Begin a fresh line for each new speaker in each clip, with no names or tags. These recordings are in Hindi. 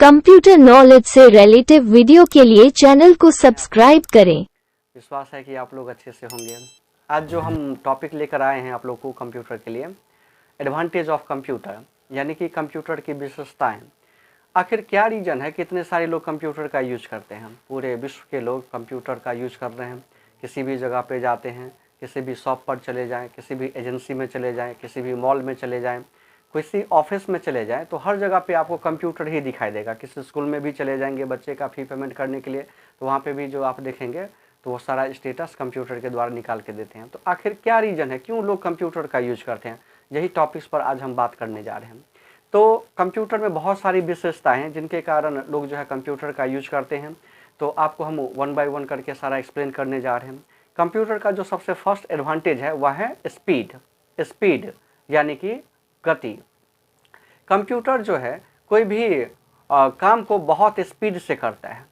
कंप्यूटर नॉलेज से रिलेटिव वीडियो के लिए चैनल को सब्सक्राइब करें।
विश्वास है कि आप लोग अच्छे से होंगे। आज जो हम टॉपिक लेकर आए हैं आप लोग को कंप्यूटर के लिए, एडवांटेज ऑफ कंप्यूटर, यानी कि कंप्यूटर की विशेषताएं। आखिर क्या रीज़न है कि इतने सारे लोग कंप्यूटर का यूज करते हैं? पूरे विश्व के लोग कंप्यूटर का यूज कर रहे हैं। किसी भी जगह पे जाते हैं, किसी भी शॉप पर चले जाएँ, किसी भी एजेंसी में चले जाएँ, किसी भी मॉल में चले जाएँ, किसी ऑफिस में चले जाएं, तो हर जगह पे आपको कंप्यूटर ही दिखाई देगा। किसी स्कूल में भी चले जाएंगे बच्चे का फ़ी पेमेंट करने के लिए, तो वहाँ पे भी जो आप देखेंगे तो वो सारा स्टेटस कंप्यूटर के द्वारा निकाल के देते हैं। तो आखिर क्या रीज़न है, क्यों लोग कंप्यूटर का यूज करते हैं? यही टॉपिक्स पर आज हम बात करने जा रहे हैं। तो कंप्यूटर में बहुत सारी विशेषताएँ हैं जिनके कारण लोग जो है कंप्यूटर का यूज करते हैं। तो आपको हम 1 बाय 1 करके सारा एक्सप्लेन करने जा रहे हैं। कंप्यूटर का जो सबसे फर्स्ट एडवांटेज है वह है स्पीड यानी कि गति। कंप्यूटर जो है कोई भी काम को बहुत स्पीड से करता है,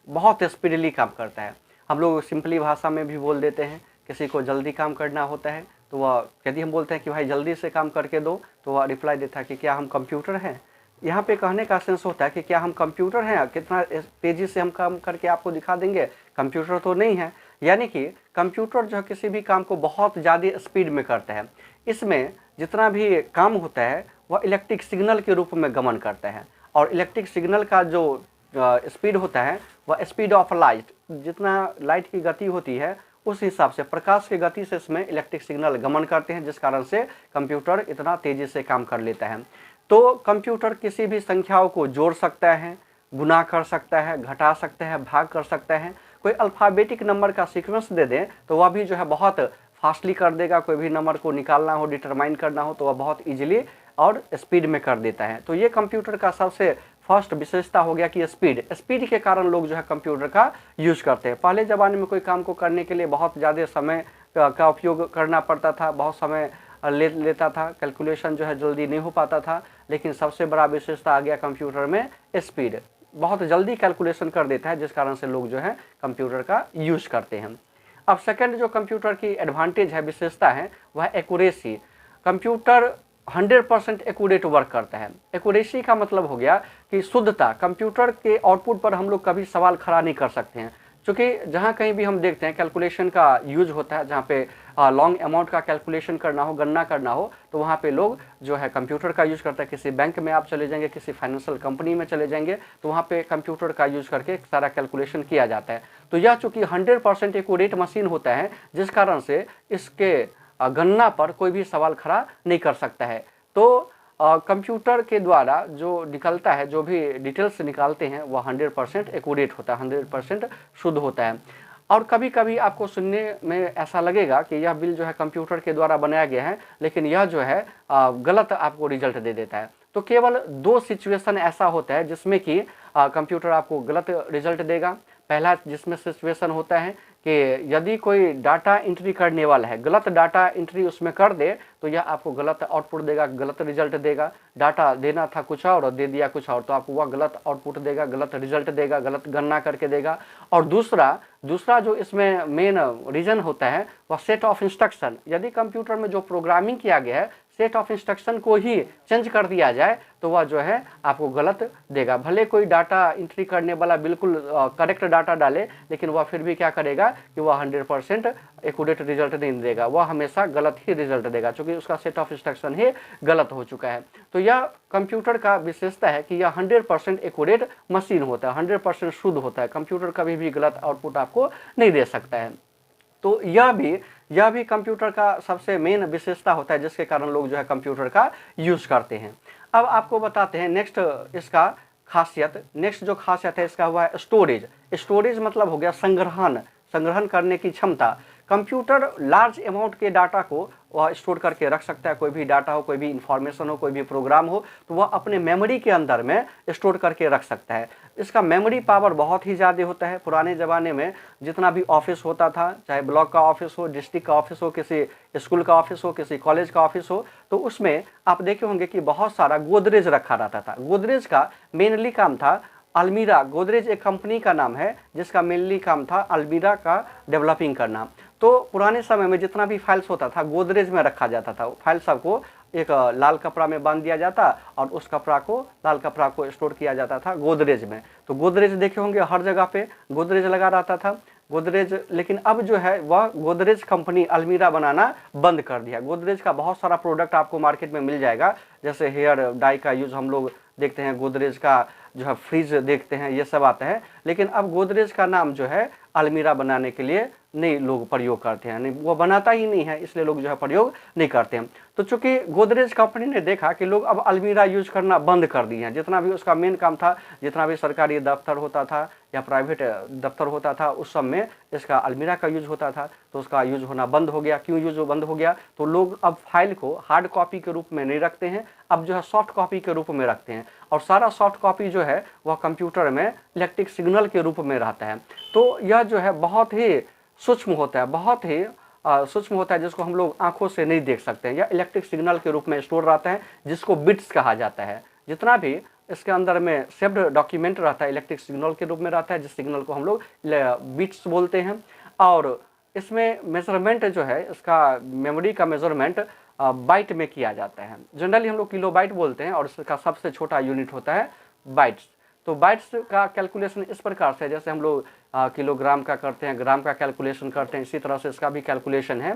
बहुत स्पीडली काम करता है। हम लोग सिंपली भाषा में भी बोल देते हैं, किसी को जल्दी काम करना होता है तो वह, यदि हम बोलते हैं कि भाई जल्दी से काम करके दो, तो वह रिप्लाई देता है कि क्या हम कंप्यूटर हैं। यहाँ पे कहने का सेंस होता है कि क्या हम कंप्यूटर हैं, कितना तेज़ी से हम काम करके आपको दिखा देंगे, कंप्यूटर तो नहीं है। यानी कि कंप्यूटर जो है किसी भी काम को बहुत ज़्यादा स्पीड में करता है। इसमें जितना भी काम होता है वह इलेक्ट्रिक सिग्नल के रूप में गमन करता है, और इलेक्ट्रिक सिग्नल का जो स्पीड होता है वह स्पीड ऑफ लाइट, जितना लाइट की गति होती है उस हिसाब से, प्रकाश की गति से इसमें इलेक्ट्रिक सिग्नल गमन करते हैं, जिस कारण से कंप्यूटर इतना तेज़ी से काम कर लेता है। तो कंप्यूटर किसी भी संख्याओं को जोड़ सकता है, गुना कर सकता है, घटा सकता है, भाग कर सकता है। कोई अल्फ़ाबेटिक नंबर का सीक्वेंस दे दें तो वह भी जो है बहुत फास्टली कर देगा। कोई भी नंबर को निकालना हो, डिटरमाइन करना हो, तो वह बहुत ईजिली और स्पीड में कर देता है। तो ये कंप्यूटर का सबसे फर्स्ट विशेषता हो गया कि स्पीड के कारण लोग जो है कंप्यूटर का यूज करते हैं। पहले ज़माने में कोई काम को करने के लिए बहुत ज़्यादा समय का उपयोग करना पड़ता था, बहुत समय लेता था, कैलकुलेशन जो है जल्दी नहीं हो पाता था। लेकिन सबसे बड़ा विशेषता आ गया कंप्यूटर में स्पीड, बहुत जल्दी कैलकुलेशन कर देता है, जिस कारण से लोग जो है कंप्यूटर का यूज करते हैं। अब सेकंड जो कंप्यूटर की एडवांटेज है, विशेषता है, वह एक्यूरेसी। कंप्यूटर 100% एक्यूरेट वर्क करता है। एक्यूरेसी का मतलब हो गया कि शुद्धता। कंप्यूटर के आउटपुट पर हम लोग कभी सवाल खड़ा नहीं कर सकते हैं, क्योंकि जहाँ कहीं भी हम देखते हैं कैलकुलेशन का यूज होता है, जहाँ पे लॉन्ग अमाउंट का कैलकुलेशन करना हो, गणना करना हो, तो वहाँ पे लोग जो है कंप्यूटर का यूज करते हैं। किसी बैंक में आप चले जाएंगे, किसी फाइनेंशियल कंपनी में चले जाएंगे, तो वहाँ पे कंप्यूटर का यूज करके सारा कैलकुलेशन किया जाता है। तो यह चूँकि 100% एक्यूरेट मशीन होता है, जिस कारण से इसके गणना पर कोई भी सवाल खड़ा नहीं कर सकता है। तो कंप्यूटर के द्वारा जो निकलता है, जो भी डिटेल्स निकालते हैं, वह 100% एक्यूरेट होता है, 100% शुद्ध होता है। और कभी कभी आपको सुनने में ऐसा लगेगा कि यह बिल जो है कंप्यूटर के द्वारा बनाया गया है, लेकिन यह जो है गलत आपको रिजल्ट दे देता है। तो केवल 2 सिचुएशन ऐसा होता है जिसमें कि कंप्यूटर आपको गलत रिजल्ट देगा। पहला जिसमें सिचुएशन होता है कि यदि कोई डाटा एंट्री करने वाला है, गलत डाटा एंट्री उसमें कर दे, तो यह आपको गलत आउटपुट देगा, गलत रिजल्ट देगा। डाटा देना था कुछ और दे दिया कुछ और, तो आपको वह गलत आउटपुट देगा, गलत रिजल्ट देगा, गलत गणना करके देगा। और दूसरा जो इसमें मेन रीज़न होता है वह सेट ऑफ इंस्ट्रक्शन। यदि कंप्यूटर में जो प्रोग्रामिंग किया गया है, सेट ऑफ इंस्ट्रक्शन को ही चेंज कर दिया जाए, तो वह जो है आपको गलत देगा। भले कोई डाटा एंट्री करने वाला बिल्कुल करेक्ट डाटा डाले, लेकिन वह फिर भी क्या करेगा कि वह 100% एक्यूरेट रिजल्ट नहीं देगा, वह हमेशा गलत ही रिजल्ट देगा, क्योंकि उसका सेट ऑफ इंस्ट्रक्शन ही गलत हो चुका है। तो यह कंप्यूटर का विशेषता है कि यह 100% एक्यूरेट मशीन होता है, 100% शुद्ध होता है। कंप्यूटर कभी भी गलत आउटपुट आपको नहीं दे सकता है। तो यह भी कंप्यूटर का सबसे मेन विशेषता होता है, जिसके कारण लोग जो है कंप्यूटर का यूज करते हैं। अब आपको बताते हैं नेक्स्ट इसका खासियत। नेक्स्ट जो खासियत है इसका हुआ है स्टोरेज मतलब हो गया संग्रहण करने की क्षमता। कंप्यूटर लार्ज अमाउंट के डाटा को वह स्टोर करके रख सकता है। कोई भी डाटा हो, कोई भी इंफॉर्मेशन हो, कोई भी प्रोग्राम हो, तो वह अपने मेमोरी के अंदर में स्टोर करके रख सकता है। इसका मेमोरी पावर बहुत ही ज़्यादा होता है। पुराने ज़माने में जितना भी ऑफिस होता था, चाहे ब्लॉक का ऑफिस हो, डिस्ट्रिक्ट का ऑफिस हो, किसी स्कूल का ऑफिस हो, किसी कॉलेज का ऑफिस हो, तो उसमें आप देखे होंगे कि बहुत सारा गोदरेज रखा रहता था। गोदरेज का मेनली काम था अलमीरा। गोदरेज एक कंपनी का नाम है जिसका मेनली काम था अलमीरा का डेवलपिंग करना। तो पुराने समय में जितना भी फाइल्स होता था गोदरेज में रखा जाता था। फाइल सबको एक लाल कपड़ा में बांध दिया जाता और उस लाल कपड़ा को स्टोर किया जाता था गोदरेज में। तो गोदरेज देखे होंगे हर जगह पे गोदरेज लगा रहता था गोदरेज। लेकिन अब जो है वह गोदरेज कंपनी अलमीरा बनाना बंद कर दिया। गोदरेज का बहुत सारा प्रोडक्ट आपको मार्केट में मिल जाएगा, जैसे हेयर डाई का यूज़ हम लोग देखते हैं, गोदरेज का जो है फ्रिज देखते हैं, ये सब आता है। लेकिन अब गोदरेज का नाम जो है अलमीरा बनाने के लिए नहीं लोग प्रयोग करते हैं, नहीं वो बनाता ही नहीं है, इसलिए लोग जो है प्रयोग नहीं करते हैं। तो चूंकि गोदरेज कंपनी ने देखा कि लोग अब अलमीरा यूज करना बंद कर दिए हैं, जितना भी उसका मेन काम था, जितना भी सरकारी दफ्तर होता था या प्राइवेट दफ्तर होता था, उस सब में इसका अलमीरा का यूज होता था, तो उसका यूज होना बंद हो गया। क्यों यूज बंद हो गया? तो लोग अब फाइल को हार्ड कॉपी के रूप में नहीं रखते हैं, अब जो है सॉफ्ट कॉपी के रूप में रखते हैं, और सारा सॉफ्ट कॉपी जो है वह कंप्यूटर में इलेक्ट्रिक सिग्नल के रूप में रहता है। तो यह जो है बहुत ही सूक्ष्म होता है, बहुत ही सूक्ष्म होता है, जिसको हम लोग आंखों से नहीं देख सकते हैं। या इलेक्ट्रिक सिग्नल के रूप में स्टोर रहता है, जिसको बिट्स कहा जाता है। जितना भी इसके अंदर में सेव्ड डॉक्यूमेंट रहता है इलेक्ट्रिक सिग्नल के रूप में रहता है, जिस सिग्नल को हम लोग बिट्स बोलते हैं। और इसमें मेजरमेंट जो है, इसका मेमोरी का मेजरमेंट बाइट में किया जाता है। जनरली हम लोग किलोबाइट बोलते हैं, और इसका सबसे छोटा यूनिट होता है बाइट्स। तो बाइट्स का कैलकुलेशन इस प्रकार से, जैसे हम लोग किलोग्राम का करते हैं, ग्राम का कैलकुलेशन करते हैं, इसी तरह से इसका भी कैलकुलेशन है।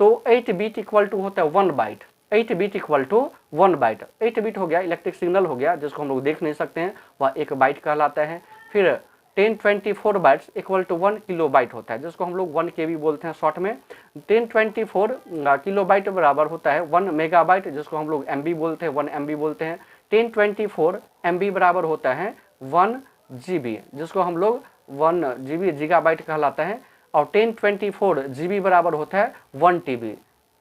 तो 8 बिट इक्वल टू होता है 1 byte. 8 bit equal to 1 byte. 8 bit हो गया इलेक्ट्रिक सिग्नल हो गया, जिसको हम लोग देख नहीं सकते हैं, वह 1 बाइट कहलाता है। फिर 1024 bytes equal to 1 kilobyte होता है, जिसको हम लोग 1 KB बोलते हैं शॉर्ट में। 1024 किलो बाइट बराबर होता है 1 मेगाबाइट, जिसको हम लोग MB बोलते हैं, 1 MB बोलते हैं। 1024 MB बराबर होता है 1 GB, जिसको हम लोग 1 GB गीगाबाइट कहलाता है। और 1024 GB बराबर होता है 1 TB,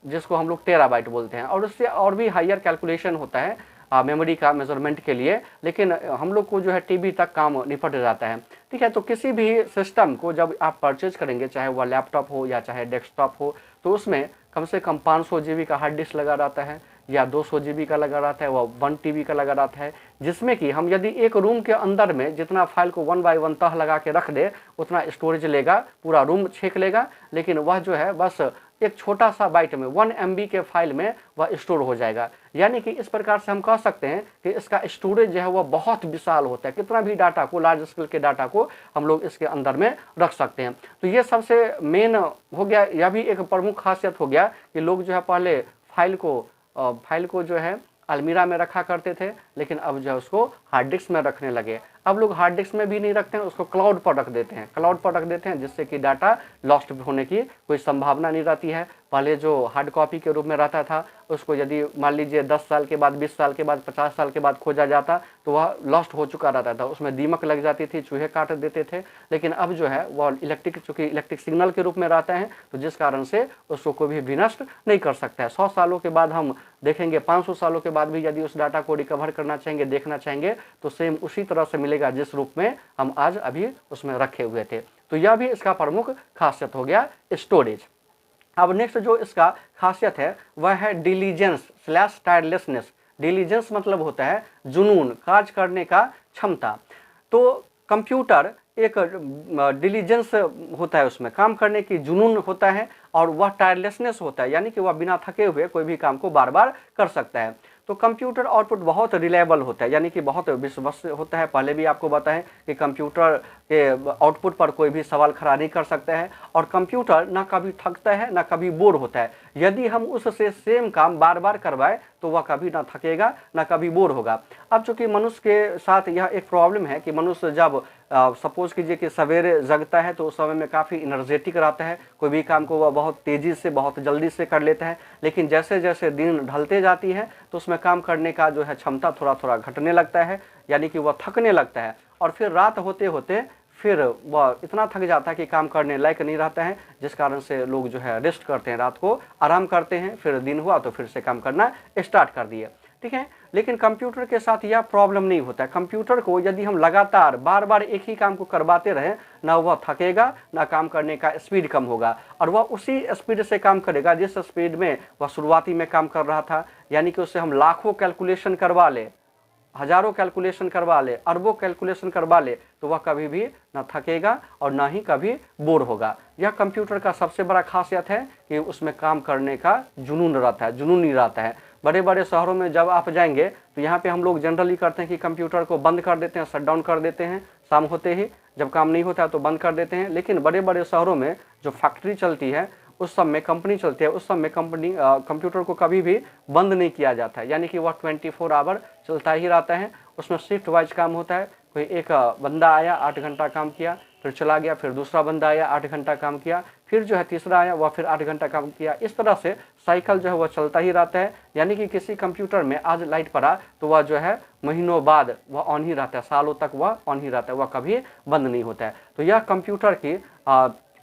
जिसको हम लोग टेराबाइट बोलते हैं। और उससे और भी हायर कैलकुलेशन होता है मेमोरी का मेजरमेंट के लिए, लेकिन हम लोग को जो है TB तक काम निपट जाता है। ठीक है, तो किसी भी सिस्टम को जब आप परचेज करेंगे, चाहे वह लैपटॉप हो या चाहे डेस्कटॉप हो, तो उसमें कम से कम 500 GB का हार्ड डिस्क लगा रहता है, या 200 GB का लगा रहता है, वह 1 TB का लगा रहता है, जिसमें कि हम यदि एक रूम के अंदर में जितना फाइल को 1 बाय 1 तह लगा के रख दे, उतना स्टोरेज लेगा, पूरा रूम छेक लेगा। लेकिन वह जो है बस एक छोटा सा बाइट में 1 MB के फाइल में वह स्टोर हो जाएगा। यानी कि इस प्रकार से हम कह सकते हैं कि इसका स्टोरेज जो है वह बहुत विशाल होता है। कितना भी डाटा को, लार्ज स्केल के डाटा को हम लोग इसके अंदर में रख सकते हैं। तो ये सबसे मेन हो गया, यह भी एक प्रमुख खासियत हो गया कि लोग जो है पहले फाइल को जो है अलमीरा में रखा करते थे, लेकिन अब जो है उसको हार्ड डिस्क में रखने लगे। अब लोग हार्ड डिस्क में भी नहीं रखते हैं, उसको क्लाउड पर रख देते हैं, जिससे कि डाटा लॉस्ट होने की कोई संभावना नहीं रहती है। पहले जो हार्ड कॉपी के रूप में रहता था, उसको यदि मान लीजिए 10 साल के बाद, 20 साल के बाद, 50 साल के बाद खोजा जाता, तो वह लॉस्ट हो चुका रहता था, उसमें दीमक लग जाती थी, चूहे काट देते थे। लेकिन अब जो है वह चूँकि इलेक्ट्रिक सिग्नल के रूप में रहता है, तो जिस कारण से उसको कोई भी नष्ट नहीं कर सकता है। 100 सालों के बाद हम देखेंगे, 500 सालों के बाद भी यदि उस डाटा को रिकवर करना चाहेंगे, देखना चाहेंगे, तो सेम उसी तरह से मिलेगा जिस रूप में हम आज अभी उसमें रखे हुए थे। तो यह भी इसका प्रमुख खासियत हो गया स्टोरेज। अब नेक्स्ट जो इसका खासियत है वह है डिलीजेंस/टायरलेसनेस। डिलीजेंस मतलब होता है जुनून, कार्य करने का क्षमता। तो कंप्यूटर एक डिलीजेंस होता है, उसमें काम करने की जुनून होता है, और वह टायरलेसनेस होता है, यानी कि वह बिना थके हुए कोई भी काम को बार बार कर सकता है। तो कंप्यूटर आउटपुट बहुत रिलायबल होता है, यानी कि बहुत विश्वसनीय होता है। पहले भी आपको बताएं कि कंप्यूटर के आउटपुट पर कोई भी सवाल खड़ा नहीं कर सकता है, और कंप्यूटर ना कभी थकता है ना कभी बोर होता है। यदि हम उससे सेम काम बार बार करवाएं तो वह कभी ना थकेगा ना कभी बोर होगा। अब चूंकि मनुष्य के साथ यह एक प्रॉब्लम है कि मनुष्य जब सपोज कीजिए कि सवेरे जगता है, तो उस समय में काफ़ी एनर्जेटिक रहता है, कोई भी काम को वह बहुत तेज़ी से, बहुत जल्दी से कर लेता है। लेकिन जैसे जैसे दिन ढलते जाती है, तो उसमें काम करने का जो है क्षमता थोड़ा थोड़ा घटने लगता है, यानी कि वह थकने लगता है। और फिर रात होते होते फिर वह इतना थक जाता है कि काम करने लायक नहीं रहता है, जिस कारण से लोग जो है रेस्ट करते हैं, रात को आराम करते हैं। फिर दिन हुआ तो फिर से काम करना स्टार्ट कर दिए। ठीक है, लेकिन कंप्यूटर के साथ यह प्रॉब्लम नहीं होता है। कंप्यूटर को यदि हम लगातार बार बार एक ही काम को करवाते रहें, ना वह थकेगा ना काम करने का स्पीड कम होगा, और वह उसी स्पीड से काम करेगा जिस स्पीड में वह शुरुआती में काम कर रहा था। यानी कि उससे हम लाखों कैलकुलेशन करवा ले, हजारों कैलकुलेशन करवा ले, अरबों कैलकुलेशन करवा ले, तो वह कभी भी ना थकेगा और ना ही कभी बोर होगा। यह कंप्यूटर का सबसे बड़ा खासियत है कि उसमें काम करने का जुनून रहता है, जुनूनी रहता है। बड़े बड़े शहरों में जब आप जाएंगे तो यहाँ पे हम लोग जनरली करते हैं कि कंप्यूटर को बंद कर देते हैं, शट डाउन कर देते हैं शाम होते ही, जब काम नहीं होता है तो बंद कर देते हैं। लेकिन बड़े बड़े शहरों में जो फैक्ट्री चलती है, उस सब में कंपनी चलती है, उस सब में कंप्यूटर को कभी भी बंद नहीं किया जाता है, यानी कि वह 24 आवर चलता ही रहता है। उसमें शिफ्ट वाइज काम होता है। कोई एक बंदा आया 8 घंटा काम किया, फिर चला गया, फिर दूसरा बंदा आया 8 घंटा काम किया, फिर जो है तीसरा आया वह फिर 8 घंटा काम किया। इस तरह से साइकिल जो है वह चलता ही रहता है। यानी कि किसी कंप्यूटर में आज लाइट पड़ा तो वह जो है महीनों बाद वह ऑन ही रहता है, सालों तक वह ऑन ही रहता है, वह कभी बंद नहीं होता है। तो यह कंप्यूटर की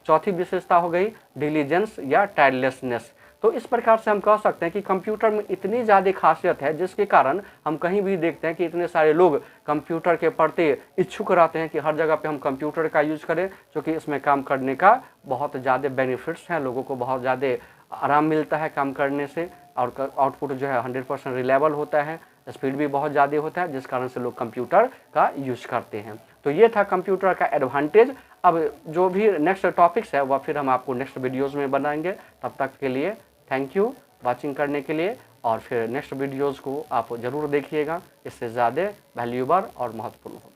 चौथी विशेषता हो गई डिलीजेंस या टायरलेसनेस। तो इस प्रकार से हम कह सकते हैं कि कंप्यूटर में इतनी ज़्यादा खासियत है जिसके कारण हम कहीं भी देखते हैं कि इतने सारे लोग कंप्यूटर के प्रति इच्छुक रहते हैं कि हर जगह पे हम कंप्यूटर का यूज़ करें, क्योंकि इसमें काम करने का बहुत ज़्यादा बेनिफिट्स हैं, लोगों को बहुत ज़्यादा आराम मिलता है काम करने से, और आउटपुट जो है 100% रिलायबल होता है, स्पीड भी बहुत ज़्यादा होता है, जिस कारण से लोग कंप्यूटर का यूज करते हैं। तो ये था कंप्यूटर का एडवांटेज। अब जो भी नेक्स्ट टॉपिक्स है वह फिर हम आपको नेक्स्ट वीडियोज़ में बनाएंगे। तब तक के लिए थैंक यू वाचिंग करने के लिए, और फिर नेक्स्ट वीडियोज़ को आप ज़रूर देखिएगा, इससे ज़्यादा वैल्यूएबल और महत्वपूर्ण होगा।